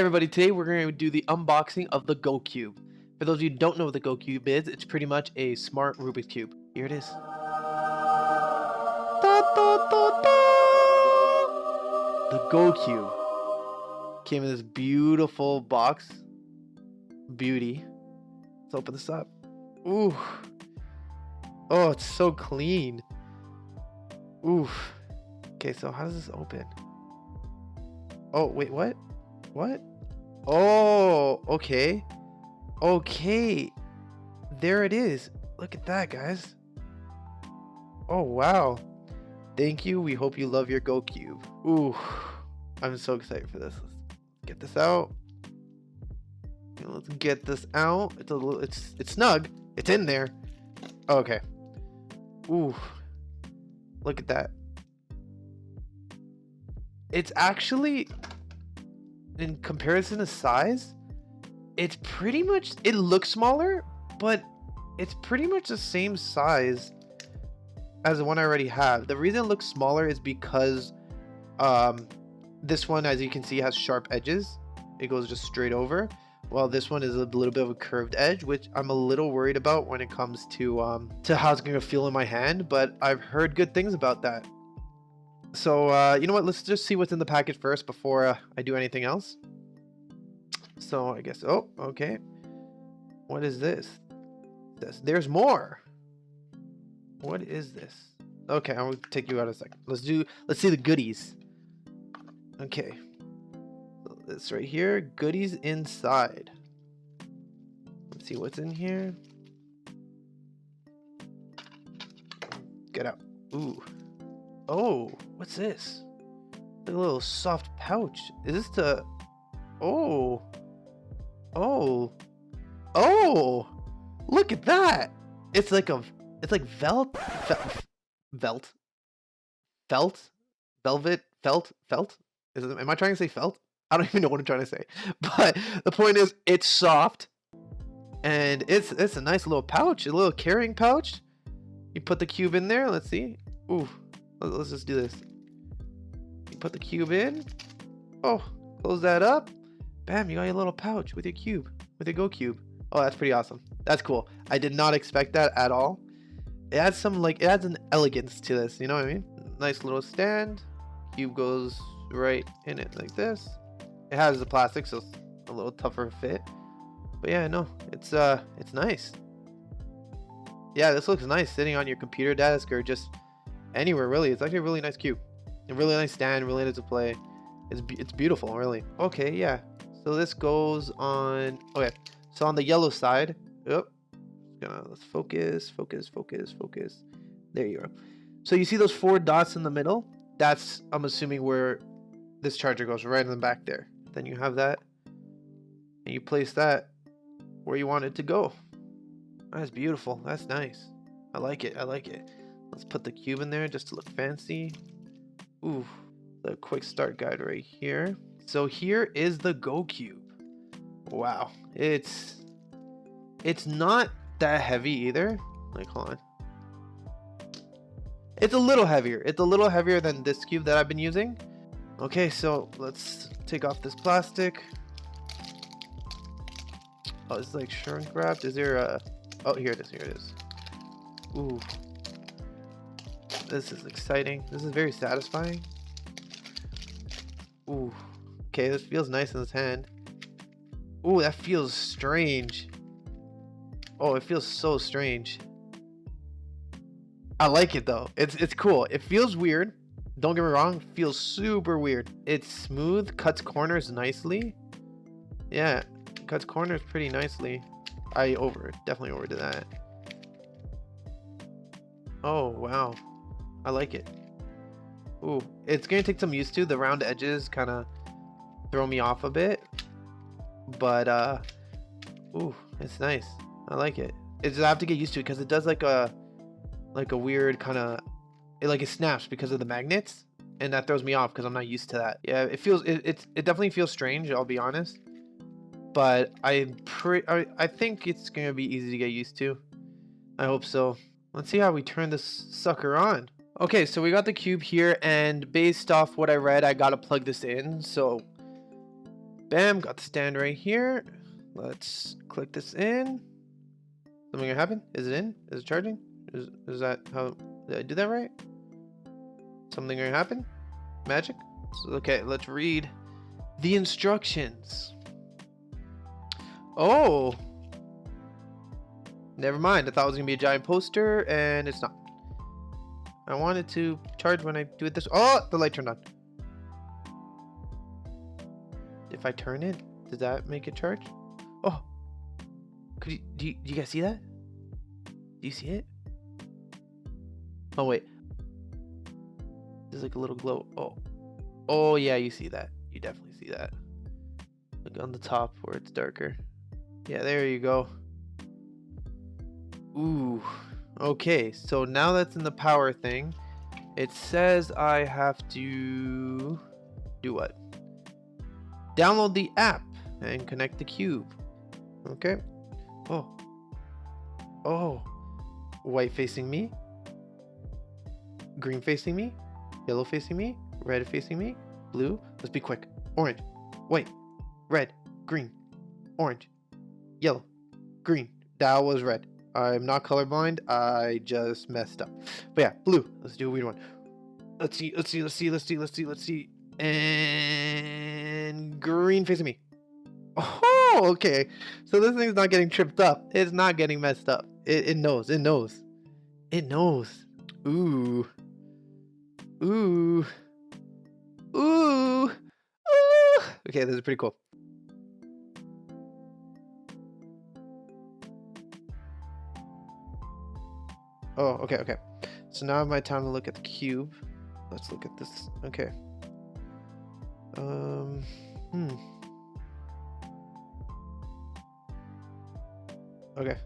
everybody, today we're going to do the unboxing of the GoCube. For those of you who don't know what the GoCube is, it's pretty much a smart Rubik's Cube. Here it is. Da, da, da, da. The GoCube came in this beautiful box. Beauty. Let's open this up. Ooh. Oh, it's so clean. Ooh. Okay, so how does this open? Oh, wait, what? What? Oh, okay. Okay. There it is. Look at that, guys. Oh, wow. Thank you. We hope you love your GoCube. Ooh. I'm so excited for this. Let's get this out. Let's get this out. It's a little, it's snug. It's in there. Okay. Ooh. Look at that. It's actually, in comparison to size, it's pretty much, it looks smaller, but it's pretty much the same size as the one I already have. The reason it looks smaller is because this one, as you can see, has sharp edges. It goes just straight over, while this one is a little bit of a curved edge, which I'm a little worried about when it comes to how it's gonna feel in my hand, but I've heard good things about that. So you know what, let's just see what's in the package first before I do anything else. So I guess, oh, okay, what is this? There's more. What is this? Okay, I'm gonna take you out a second. Let's see the goodies. Okay, so this right here, goodies inside. Let's see what's in here. Get out. Ooh. Oh, what's this? Like a little soft pouch. Is this the... Oh. Oh. Oh. Look at that. It's like a... It's like velvet. Am I trying to say felt? I don't even know what I'm trying to say. But the point is, it's soft. And it's a nice little pouch. A little carrying pouch. You put the cube in there. Let's see. Ooh. Let's just do this. You put the cube in. Oh, close that up. Bam, you got your little pouch with your cube, with your GoCube. Oh, that's pretty awesome. That's cool. I did not expect that at all. It adds some, like, it adds an elegance to this, you know what I mean? Nice little stand. Cube goes right in it like this. It has the plastic, so it's a little tougher fit. But yeah, no, it's nice. Yeah, this looks nice sitting on your computer desk or just anywhere, really. It's actually a really nice cube, a really nice stand, really nice to play. It's beautiful, really. Okay, yeah, so this goes on. Okay, so on the yellow side, let's focus. There you are. So you see those 4 dots in the middle? That's, I'm assuming, where this charger goes, right in the back there. Then you have that, and you place that where you want it to go. That's beautiful. That's nice. I like it. Let's put the cube in there just to look fancy. Ooh, the quick start guide right here. So here is the GoCube. Wow, it's not that heavy either. Like, hold on. It's a little heavier. It's a little heavier than this cube that I've been using. Okay, so let's take off this plastic. Oh, it's like shrink wrapped. Is there a... Oh, here it is. Ooh. This is exciting. This is very satisfying. Ooh. Okay, this feels nice in this hand. Ooh, that feels strange. Oh, it feels so strange. I like it though. It's cool. It feels weird. Don't get me wrong. It feels super weird. It's smooth, cuts corners nicely. Yeah, cuts corners pretty nicely. I definitely overdid that. Oh, wow. I like it. Ooh, it's gonna take some used to. The round edges kind of throw me off a bit, but ooh, it's nice. I like it. I have to get used to it because it does like a weird kind of, it snaps because of the magnets, and that throws me off because I'm not used to that. Yeah, it definitely feels strange. I'll be honest, but I think it's gonna be easy to get used to. I hope so. Let's see how we turn this sucker on. Okay, so we got the cube here, and based off what I read, I gotta plug this in. So Bam, got the stand right here. Let's click this in. Something gonna happen? Is it in? Is it charging? Is that how, did I do that right? Something gonna happen? Magic? So, okay, let's read the instructions. Oh, never mind. I thought it was gonna be a giant poster, and it's not. I wanted to charge when I do it this. Oh, the light turned on. If I turn it, does that make it charge? Oh, do you guys see that? Do you see it? Oh wait, there's like a little glow. Oh yeah, you see that. You definitely see that. Look on the top where it's darker. Yeah, there you go. Ooh, okay, so now that's in the power thing, it says I have to do what? Download the app and connect the cube. Okay. Oh, white facing me, green facing me, yellow facing me, red facing me, blue. Let's be quick. Orange, white, red, green, orange, yellow, green. That was red. I'm not colorblind. I just messed up. But yeah, blue. Let's do a weird one. Let's see. And green facing me. Oh, okay. So this thing's not getting tripped up. It's not getting messed up. It knows. Ooh. Okay, this is pretty cool. Oh, okay. So now I have my time to look at the cube. Let's look at this. Okay. Okay.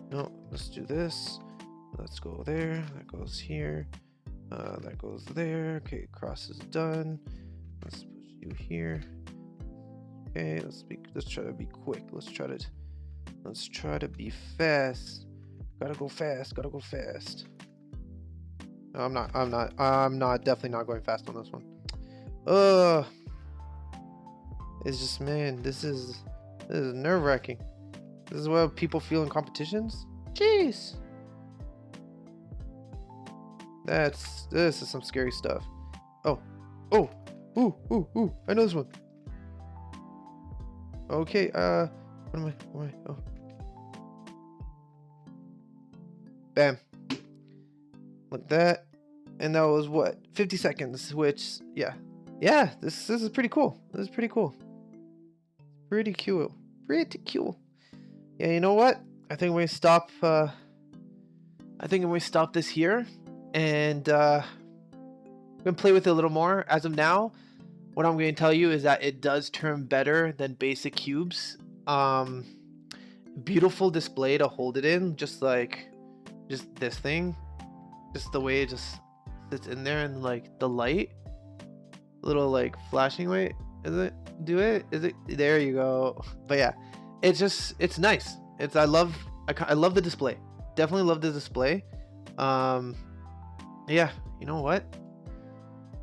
No, let's do this. Let's go there. That goes here. That goes there. Okay, cross is done. Let's push you here. Okay, let's try to be quick. Let's try to be fast. Gotta go fast. No, I'm not definitely not going fast on this one. It's just, man, this is nerve-wracking. This is what people feel in competitions. Jeez. This is some scary stuff. Oh. Ooh. I know this one. Okay, what am I? Oh. Bam. Like that. And that was what? 50 seconds, which, yeah. Yeah, this is pretty cool. This is pretty cool. Pretty cool. Yeah, you know what? I think we stop this here, and we're gonna play with it a little more. As of now, what I'm going to tell you is that it does turn better than basic cubes. Beautiful display to hold it in, just this thing, just the way it just sits in there, and like the light, little like flashing light. Is it? There you go. But yeah, it's nice. I love the display. Definitely love the display. Yeah, you know what?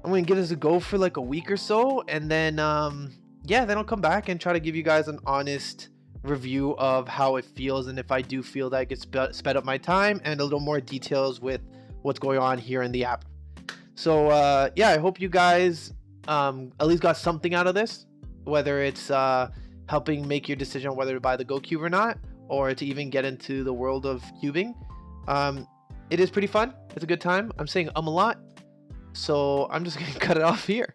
I'm gonna give this a go for like a week or so, and then then I'll come back and try to give you guys an honest review of how it feels, and if I do feel that it gets sped up my time, and a little more details with what's going on here in the app. So yeah, I hope you guys at least got something out of this, whether it's helping make your decision on whether to buy the GoCube or not, or to even get into the world of cubing. It is pretty fun. It's a good time. I'm saying a lot, so I'm just gonna cut it off here.